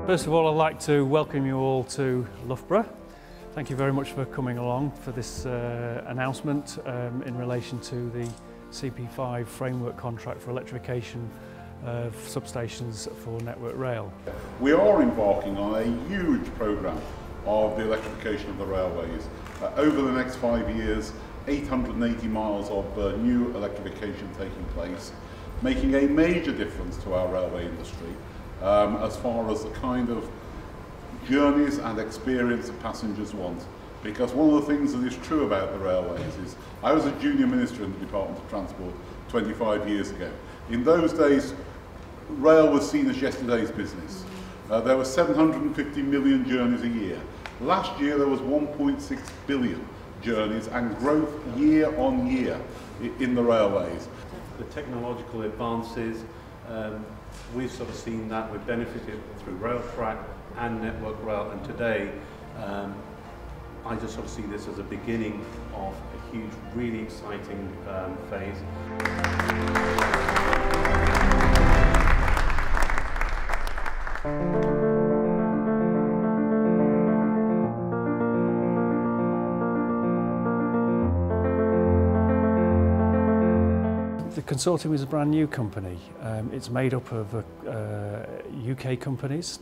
First of all, I'd like to welcome you all to Loughborough. Thank you very much for coming along for this announcement in relation to the CP5 framework contract for electrification of substations for Network Rail. We are embarking on a huge programme of the electrification of the railways. Over the next 5 years, 880 miles of new electrification taking place, making a major difference to our railway industry as far as the kind of journeys and experience that passengers want. Because one of the things that is true about the railways is, I was a junior minister in the Department of Transport 25 years ago. In those days, rail was seen as yesterday's business. There were 750 million journeys a year. Last year there was 1.6 billion journeys and growth year on year in the railways. The technological advances, we've sort of seen that we've benefited through rail track and Network Rail, and today I just sort of see this as a beginning of a huge, really exciting phase. The consortium is a brand new company. It's made up of UK companies.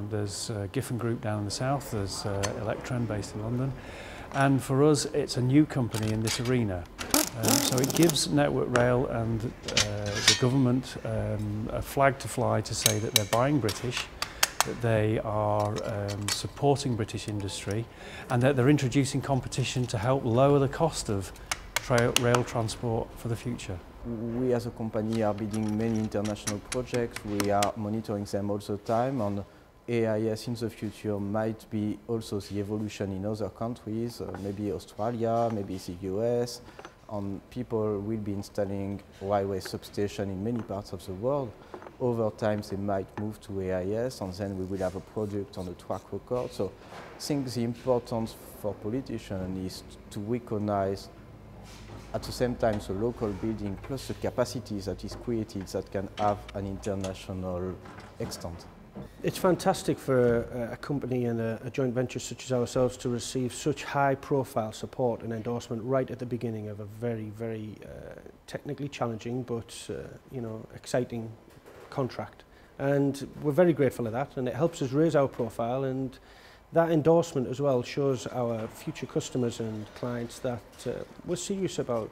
There's Giffen Group down in the south, there's Electron based in London, and for us it's a new company in this arena. So it gives Network Rail and the government a flag to fly to say that they're buying British, that they are supporting British industry, and that they're introducing competition to help lower the cost of rail transport for the future. We as a company are bidding many international projects. We are monitoring them all the time, and AIS in the future might be also the evolution in other countries, maybe Australia, maybe the US, and people will be installing railway substation in many parts of the world. Over time they might move to AIS, and then we will have a product on a track record. So I think the importance for politicians is to recognize at the same time the local building plus the capacity that is created that can have an international extent. It's fantastic for a company and a joint venture such as ourselves to receive such high profile support and endorsement right at the beginning of a very, very technically challenging but exciting contract. And we're very grateful for that, and it helps us raise our profile, and that endorsement as well shows our future customers and clients that we're serious about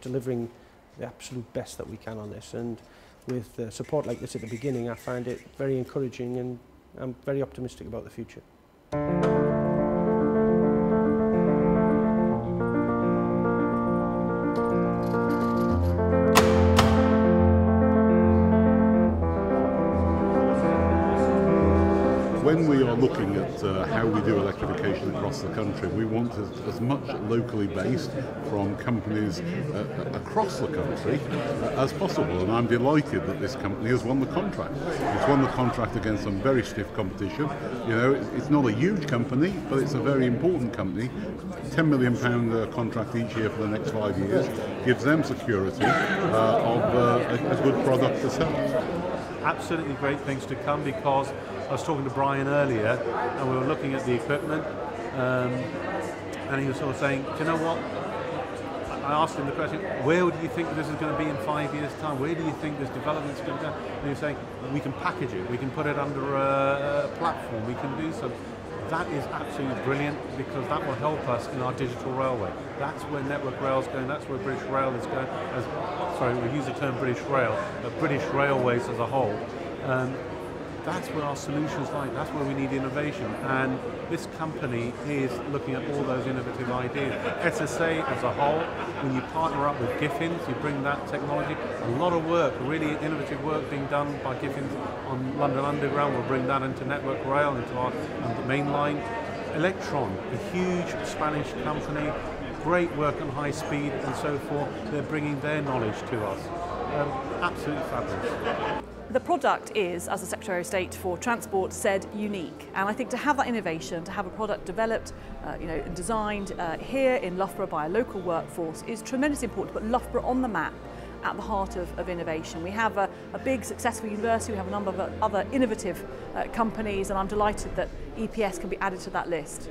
delivering the absolute best that we can on this. And with support like this at the beginning, I find it very encouraging, and I'm very optimistic about the future. When we are looking at how we do electrification across the country, we want as much locally based from companies across the country as possible, and I'm delighted that this company has won the contract. It's won the contract against some very stiff competition. You know, it's not a huge company, but it's a very important company. £10 million contract each year for the next 5 years gives them security of a good product to sell. Absolutely great things to come, because I was talking to Brian earlier and we were looking at the equipment and he was sort of saying, do you know what? I asked him the question, where do you think this is going to be in 5 years' time? Where do you think this development is going to go? And he was saying, we can package it, we can put it under a platform, we can do something. That is absolutely brilliant, because that will help us in our digital railway. That's where Network Rail is going, that's where British Rail is going. Sorry, we use the term British Rail, but British Railways as a whole. That's where our solutions lie, that's where we need innovation. And this company is looking at all those innovative ideas. SSA as a whole, when you partner up with Giffins, you bring that technology. A lot of work, really innovative work being done by Giffins on London Underground. We'll bring that into Network Rail, into our main line. Electron, a huge Spanish company, great work on high speed and so forth. They're bringing their knowledge to us. Absolutely fabulous. The product is, as the Secretary of State for Transport said, unique. And I think to have that innovation, to have a product developed, and designed here in Loughborough by a local workforce is tremendously important to put Loughborough on the map at the heart of innovation. We have a big successful university. We have a number of other innovative companies, and I'm delighted that EPS can be added to that list.